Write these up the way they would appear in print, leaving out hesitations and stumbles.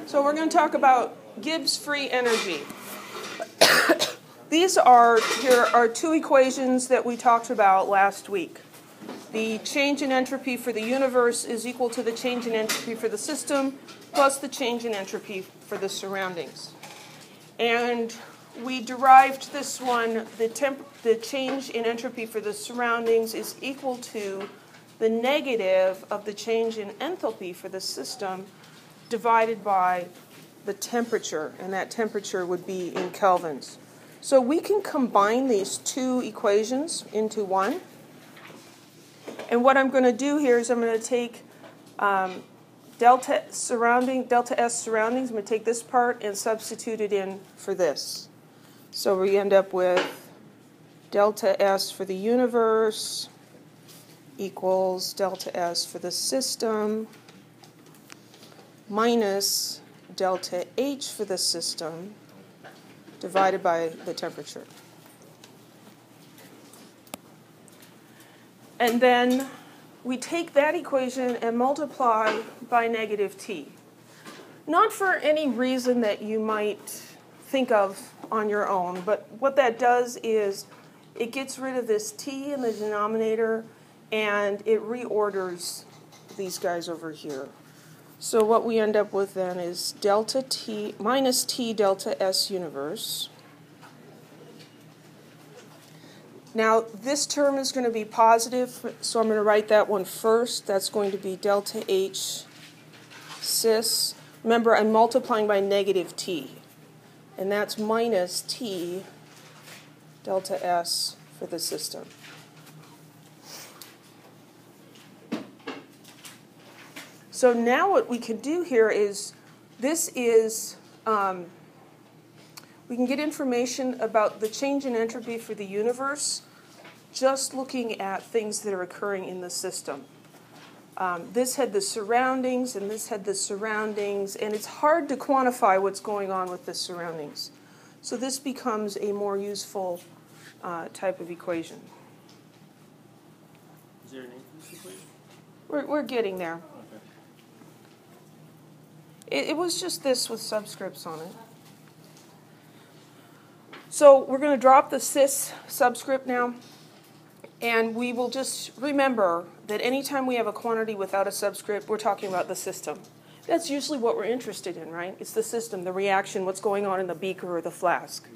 So we're going to talk about Gibbs free energy. Here are two equations that we talked about last week. The change in entropy for the universe is equal to the change in entropy for the system plus the change in entropy for the surroundings. And we derived this one, the change in entropy for the surroundings is equal to the negative of the change in enthalpy for the system divided by the temperature, and that temperature would be in kelvins. So we can combine these two equations into one. And what I'm going to do here is I'm going to take delta S surroundings. I'm going to take this part and substitute it in for this. So we end up with delta S for the universe equals delta S for the system minus delta H for the system divided by the temperature. And then we take that equation and multiply by negative t. Not for any reason that you might think of on your own, but what that does is it gets rid of this t in the denominator and it reorders these guys over here. So what we end up with then is delta t minus t delta S universe. Now this term is going to be positive, so I'm going to write that one first. That's going to be delta H cis. Remember, I'm multiplying by negative t, and that's minus t delta S for the system. So now what we can do here is, we can get information about the change in entropy for the universe just looking at things that are occurring in the system. This had the surroundings, and this had the surroundings, and it's hard to quantify what's going on with the surroundings. So this becomes a more useful type of equation. Is there a name for this equation? We're getting there. It was just this with subscripts on it. So we're going to drop the cis subscript now, and we will just remember that anytime we have a quantity without a subscript, we're talking about the system. That's usually what we're interested in, right? It's the system, the reaction, what's going on in the beaker or the flask.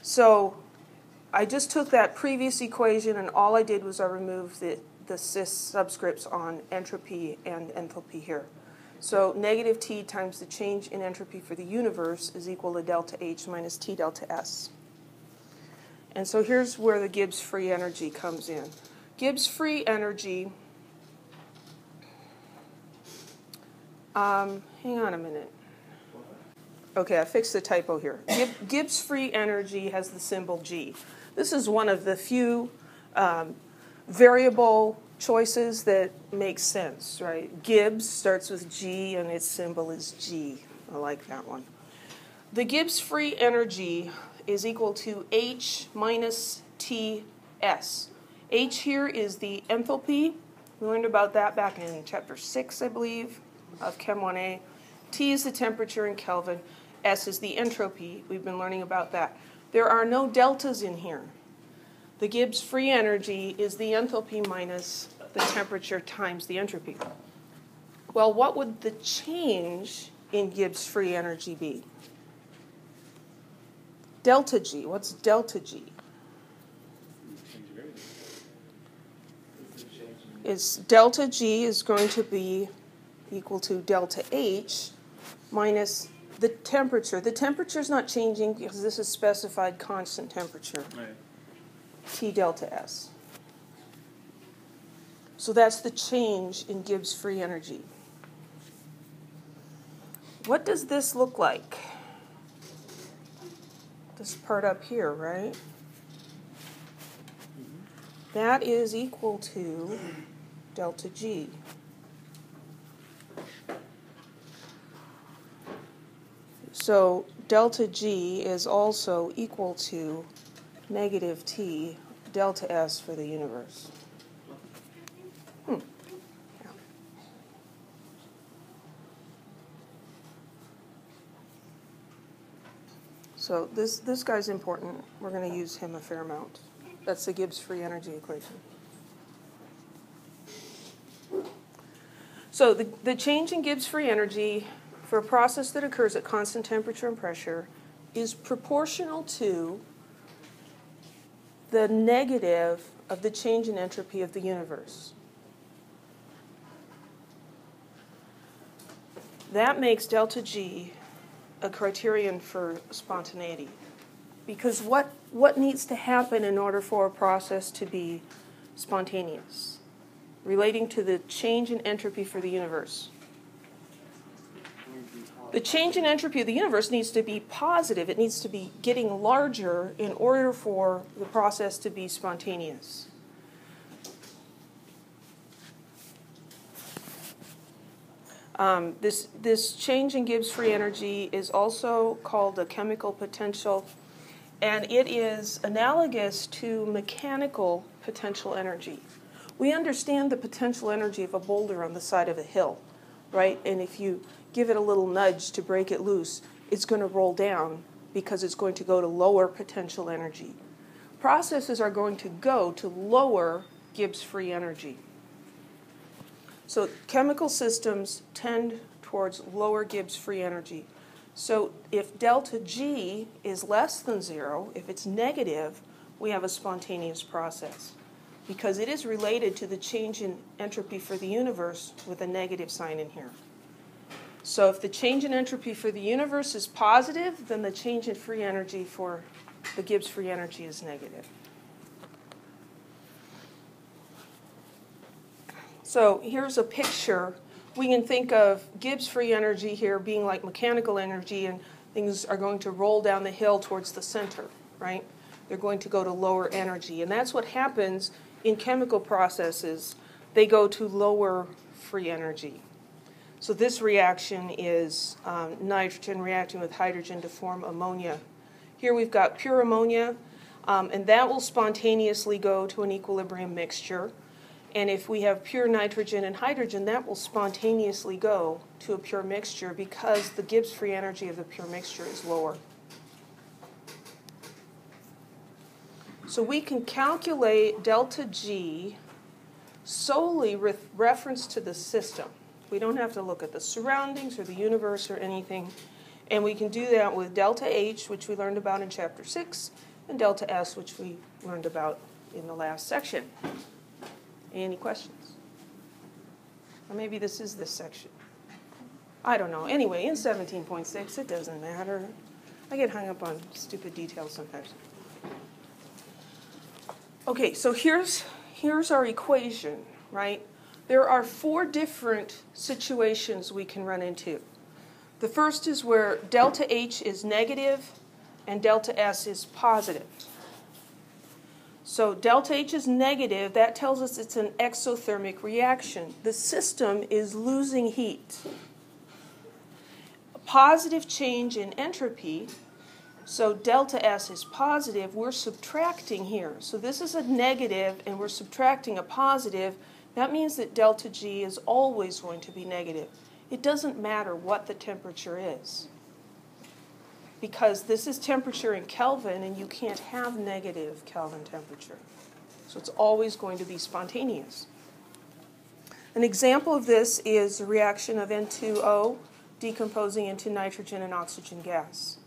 So I just took that previous equation, and all I did was I removed the cis subscripts on entropy and enthalpy here. So negative t times the change in entropy for the universe is equal to delta H minus t delta S. And so here's where the Gibbs free energy comes in. Gibbs free energy, hang on a minute. Okay, I fixed the typo here. Gibbs free energy has the symbol G. This is one of the few variable choices that make sense, right? Gibbs starts with G and its symbol is G. I like that one. The Gibbs free energy is equal to H minus TS. H here is the enthalpy. We learned about that back in chapter 6, I believe, of Chem 1A. T is the temperature in Kelvin. S is the entropy. We've been learning about that. There are no deltas in here. The Gibbs free energy is the enthalpy minus the temperature times the entropy. Well, what would the change in Gibbs free energy be? Delta G. What's delta G? Delta G is going to be equal to delta H minus the temperature. The temperature is not changing because this is specified constant temperature. Right. T delta S. So that's the change in Gibbs free energy. What does this look like? This part up here, right? That is equal to delta G. So delta G is also equal to negative T delta S for the universe. Yeah. So this guy's important. We're going to use him a fair amount. That's the Gibbs free energy equation. So the change in Gibbs free energy for a process that occurs at constant temperature and pressure is proportional to the negative of the change in entropy of the universe. That makes delta G a criterion for spontaneity. Because what needs to happen in order for a process to be spontaneous? Relating to the change in entropy for the universe. The change in entropy of the universe needs to be positive. It needs to be getting larger in order for the process to be spontaneous. This change in Gibbs free energy is also called a chemical potential, and it is analogous to mechanical potential energy. We understand the potential energy of a boulder on the side of a hill, right? And if you give it a little nudge to break it loose, it's going to roll down because it's going to go to lower potential energy. Processes are going to go to lower Gibbs free energy. So chemical systems tend towards lower Gibbs free energy. So if delta G is less than 0, if it's negative, we have a spontaneous process, because it is related to the change in entropy for the universe with a negative sign in here. So if the change in entropy for the universe is positive, then the change in free energy for the Gibbs free energy is negative. So here's a picture. We can think of Gibbs free energy here being like mechanical energy, and things are going to roll down the hill towards the center, right? They're going to go to lower energy. And that's what happens in chemical processes. They go to lower free energy. So this reaction is nitrogen reacting with hydrogen to form ammonia. Here we've got pure ammonia, and that will spontaneously go to an equilibrium mixture. And if we have pure nitrogen and hydrogen, that will spontaneously go to a pure mixture because the Gibbs free energy of the pure mixture is lower. So we can calculate delta G solely with reference to the system. We don't have to look at the surroundings or the universe or anything. And we can do that with delta H, which we learned about in Chapter 6, and delta S, which we learned about in the last section. Any questions? Or maybe this is this section. I don't know. Anyway, in 17.6, it doesn't matter. I get hung up on stupid details sometimes. Okay, so here's our equation, right? There are 4 different situations we can run into. The first is where delta H is negative and delta S is positive. So delta H is negative. That tells us it's an exothermic reaction. The system is losing heat. A positive change in entropy, so delta S is positive, we're subtracting here. So this is a negative and we're subtracting a positive. That means that delta G is always going to be negative. It doesn't matter what the temperature is, because this is temperature in Kelvin, and you can't have negative Kelvin temperature. So it's always going to be spontaneous. An example of this is the reaction of N2O decomposing into nitrogen and oxygen gas.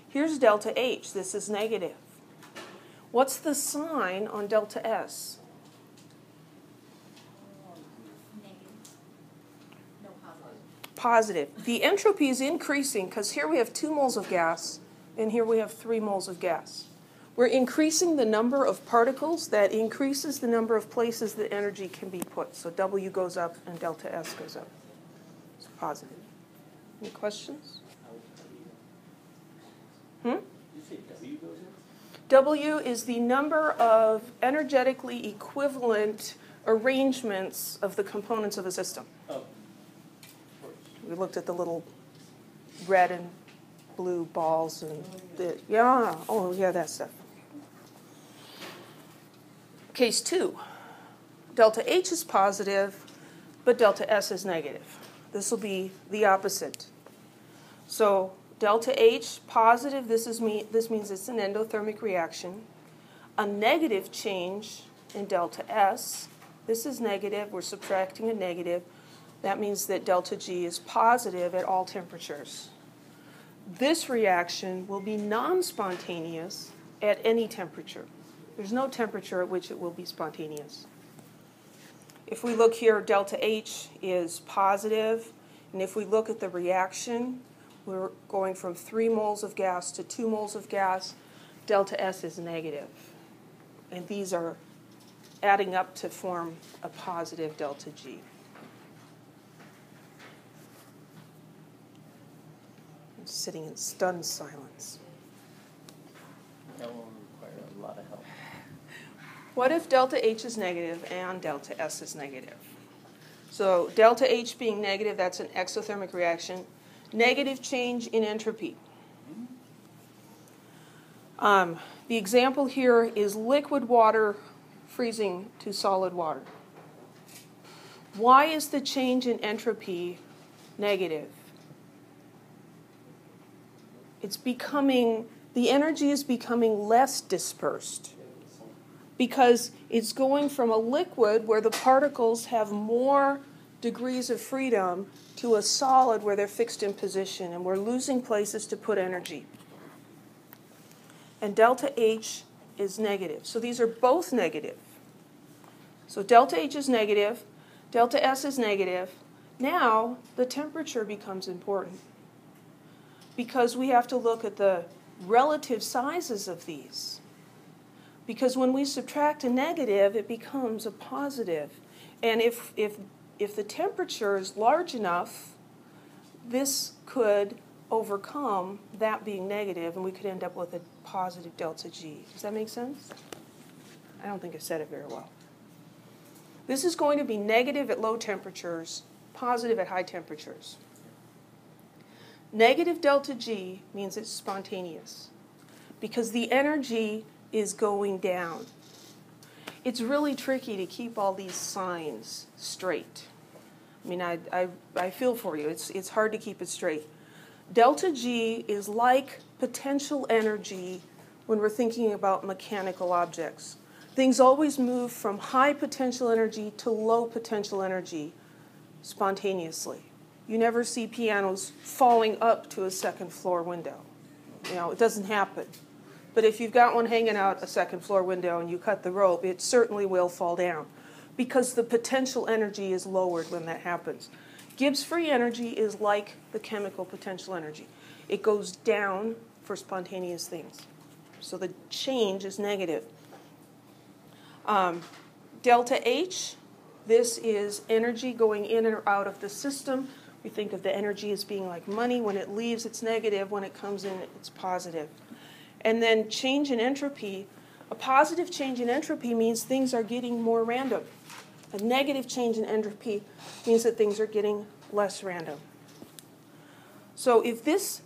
Here's delta H. This is negative. What's the sign on delta S? Positive. The entropy is increasing because here we have 2 moles of gas and here we have 3 moles of gas. We're increasing the number of particles. That increases the number of places that energy can be put. So W goes up and delta S goes up. It's positive. Any questions? W is the number of energetically equivalent arrangements of the components of a system. We looked at the little red and blue balls and that stuff. Case 2. Delta H is positive, but delta S is negative. This will be the opposite. So Delta H, positive, this means it's an endothermic reaction. A negative change in delta S, this is negative, we're subtracting a negative. That means that delta G is positive at all temperatures. This reaction will be non-spontaneous at any temperature. There's no temperature at which it will be spontaneous. If we look here, delta H is positive, and if we look at the reaction, we're going from 3 moles of gas to 2 moles of gas. Delta S is negative. And these are adding up to form a positive delta G. I'm sitting in stunned silence. That will require a lot of help. What if delta H is negative and delta S is negative? So delta H being negative, that's an exothermic reaction. Negative change in entropy. The example here is liquid water freezing to solid water. Why is the change in entropy negative? The energy is becoming less dispersed because it's going from a liquid where the particles have more degrees of freedom to a solid where they're fixed in position, and we're losing places to put energy. And delta H is negative. So these are both negative. So delta H is negative, delta S is negative. Now the temperature becomes important because we have to look at the relative sizes of these. Because when we subtract a negative, it becomes a positive. And if the temperature is large enough, this could overcome that being negative, and we could end up with a positive delta G. Does that make sense? I don't think I said it very well. This is going to be negative at low temperatures, positive at high temperatures. Negative delta G means it's spontaneous because the energy is going down. It's really tricky to keep all these signs straight. I mean, I feel for you. It's hard to keep it straight. Delta G is like potential energy when we're thinking about mechanical objects. Things always move from high potential energy to low potential energy spontaneously. You never see pianos falling up to a second floor window. It doesn't happen. But if you've got one hanging out a second floor window and you cut the rope, it certainly will fall down because the potential energy is lowered when that happens. Gibbs free energy is like the chemical potential energy. It goes down for spontaneous things. So the change is negative. Delta H, this is energy going in or out of the system. We think of the energy as being like money. When it leaves, it's negative. When it comes in, it's positive. And then change in entropy. A positive change in entropy means things are getting more random. A negative change in entropy means that things are getting less random. So if this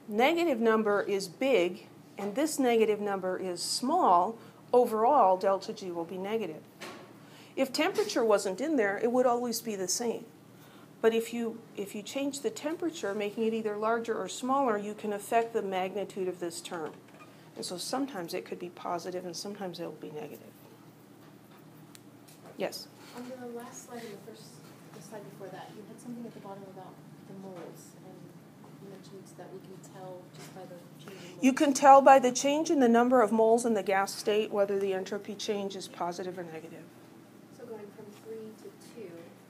negative number is big and this negative number is small, overall delta G will be negative. If temperature wasn't in there, it would always be the same. But if you change the temperature, making it either larger or smaller, you can affect the magnitude of this term. And so sometimes it could be positive and sometimes it will be negative. Yes? On the last slide and the slide before that, you had something at the bottom about the moles, and you mentioned that we can tell just by the change in moles. You can tell by the change in the number of moles in the gas state whether the entropy change is positive or negative. So going from 3 to 2,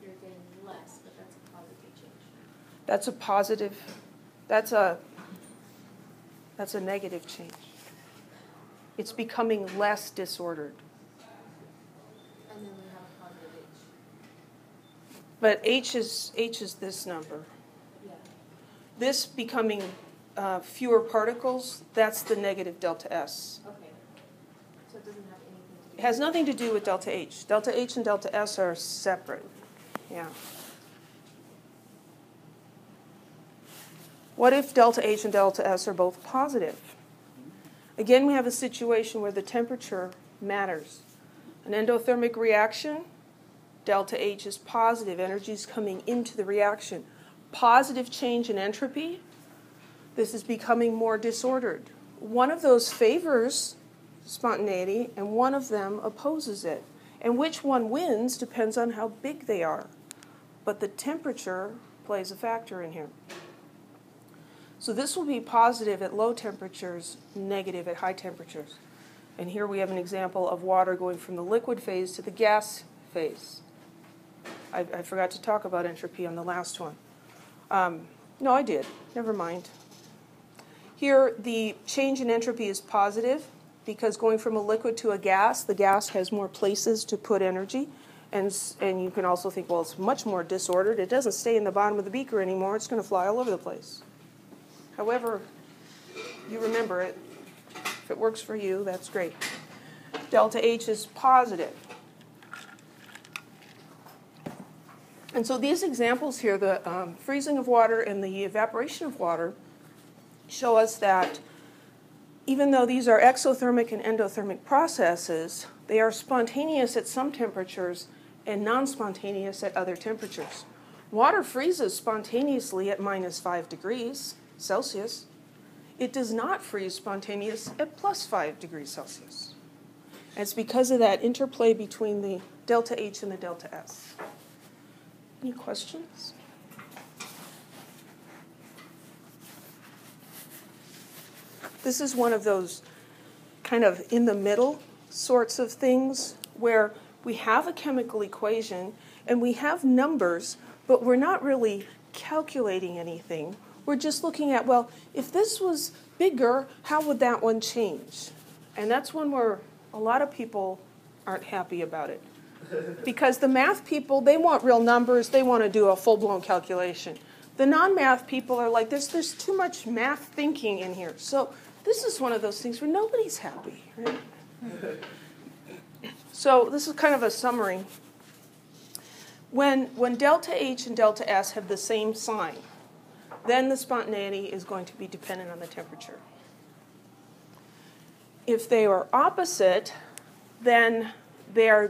you're getting less, but that's a positive change. That's a positive, that's a negative change. It's becoming less disordered. And then we have a positive H. But H is this number. Yeah. This becoming fewer particles, that's the negative delta S. Okay. So it doesn't have anything to do. It has nothing to do with delta H. Delta H and delta S are separate. Yeah. What if delta H and delta S are both positive? Again, we have a situation where the temperature matters. An endothermic reaction, delta H is positive. Energy is coming into the reaction. Positive change in entropy. This is becoming more disordered. One of those favors spontaneity, and one of them opposes it. And which one wins depends on how big they are. But the temperature plays a factor in here. So this will be positive at low temperatures, negative at high temperatures. And here we have an example of water going from the liquid phase to the gas phase. I forgot to talk about entropy on the last one. No, I did. Never mind. Here, the change in entropy is positive because going from a liquid to a gas, the gas has more places to put energy. And you can also think, well, it's much more disordered. It doesn't stay in the bottom of the beaker anymore. It's going to fly all over the place. However, you remember it. If it works for you, that's great. Delta H is positive. And so these examples here, the freezing of water and the evaporation of water, show us that even though these are exothermic and endothermic processes, they are spontaneous at some temperatures and non-spontaneous at other temperatures. Water freezes spontaneously at -5 degrees Celsius. It does not freeze spontaneous at +5 degrees Celsius. And it's because of that interplay between the delta H and the delta S. Any questions? This is one of those kind of in the middle sorts of things where we have a chemical equation and we have numbers, but we're not really calculating anything. We're just looking at, well, if this was bigger, how would that one change? And that's one where a lot of people aren't happy about it. Because the math people, they want real numbers. They want to do a full-blown calculation. The non-math people are like, there's too much math thinking in here. So this is one of those things where nobody's happy, right? So this is kind of a summary. When delta H and delta S have the same sign, then the spontaneity is going to be dependent on the temperature. If they are opposite, then the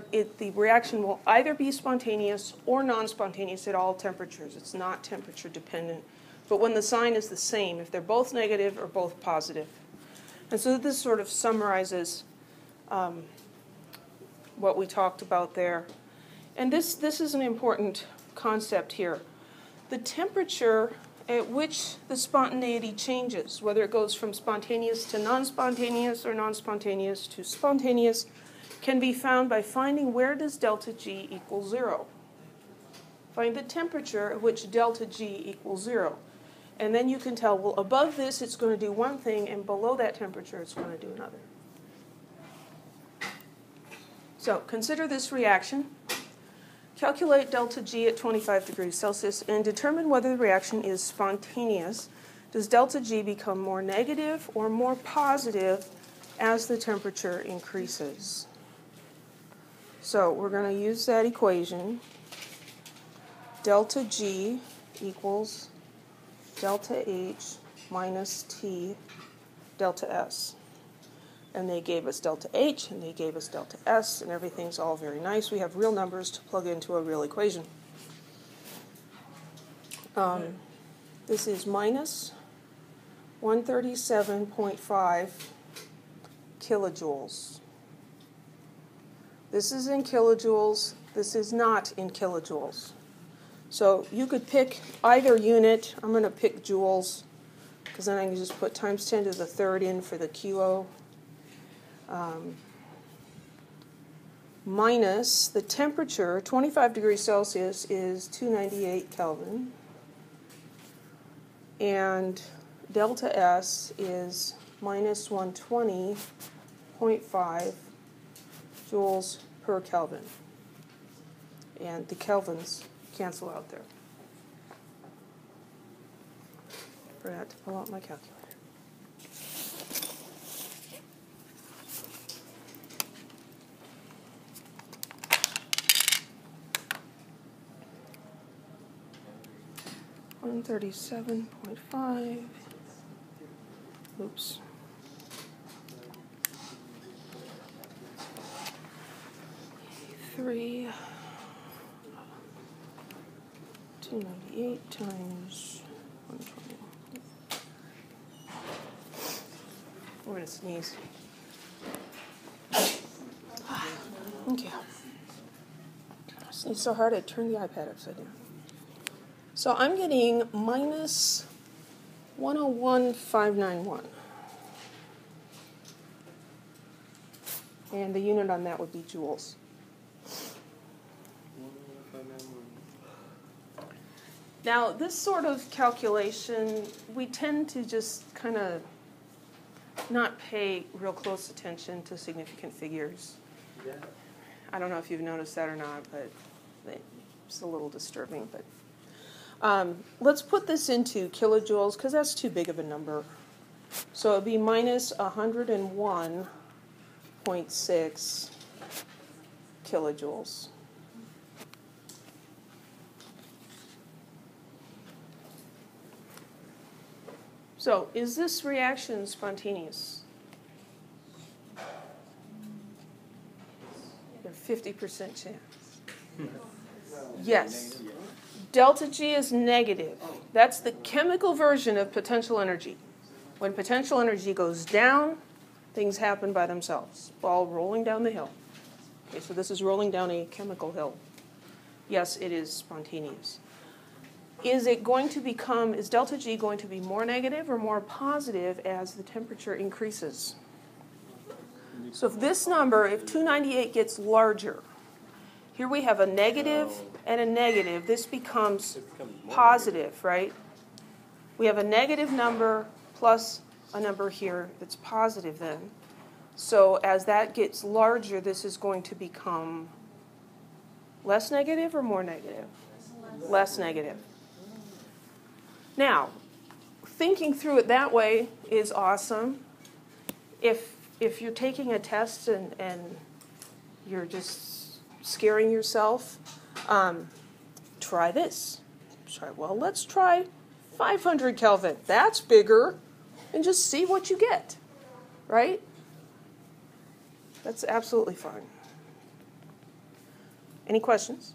reaction will either be spontaneous or non-spontaneous at all temperatures. It's not temperature dependent. But when the sign is the same, if they're both negative or both positive. And so this sort of summarizes what we talked about there. And this is an important concept here. The temperature at which the spontaneity changes, whether it goes from spontaneous to non-spontaneous or non-spontaneous to spontaneous, can be found by finding where does delta G equal 0. Find the temperature at which delta G equals 0. And then you can tell, well, above this it's going to do one thing, and below that temperature it's going to do another. So consider this reaction. Calculate delta G at 25 degrees Celsius and determine whether the reaction is spontaneous. Does delta G become more negative or more positive as the temperature increases? So we're going to use that equation. Delta G equals delta H minus T delta S. And they gave us delta H, and they gave us delta S, and everything's all very nice. We have real numbers to plug into a real equation. This is minus 137.5 kilojoules. This is in kilojoules. This is not in kilojoules. So you could pick either unit. I'm going to pick joules, because then I can just put times 10 to the third in for the kilo. Minus the temperature, 25 degrees Celsius is 298 Kelvin. And delta S is minus 120.5 joules per Kelvin. And the kelvins cancel out there. Forgot to pull out my calculator. $137.5. Oops. Three. 298 times 120. I'm going to sneeze. Okay. I sneezed so hard I turned the iPad upside down. So I'm getting minus 101,591. And the unit on that would be joules. Now, this sort of calculation, we tend to just kind of not pay real close attention to significant figures. Yeah. I don't know if you've noticed that or not, but it's a little disturbing. But let's put this into kilojoules, because that's too big of a number. So it would be minus 101.6 kilojoules. So is this reaction spontaneous? There's 50% chance. Yes. Delta G is negative. That's the chemical version of potential energy. When potential energy goes down, things happen by themselves. Ball rolling down the hill. Okay, so this is rolling down a chemical hill. Yes, it is spontaneous. Is delta G going to be more negative or more positive as the temperature increases? So if this number, if 298 gets larger, here we have a negative and a negative. This becomes positive, right? We have a negative number plus a number here that's positive then. So as that gets larger, this is going to become less negative or more negative? Less negative. Now, thinking through it that way is awesome. If you're taking a test and you're just scaring yourself, try this. Let's try 500 Kelvin. That's bigger. And just see what you get, right? That's absolutely fine. Any questions?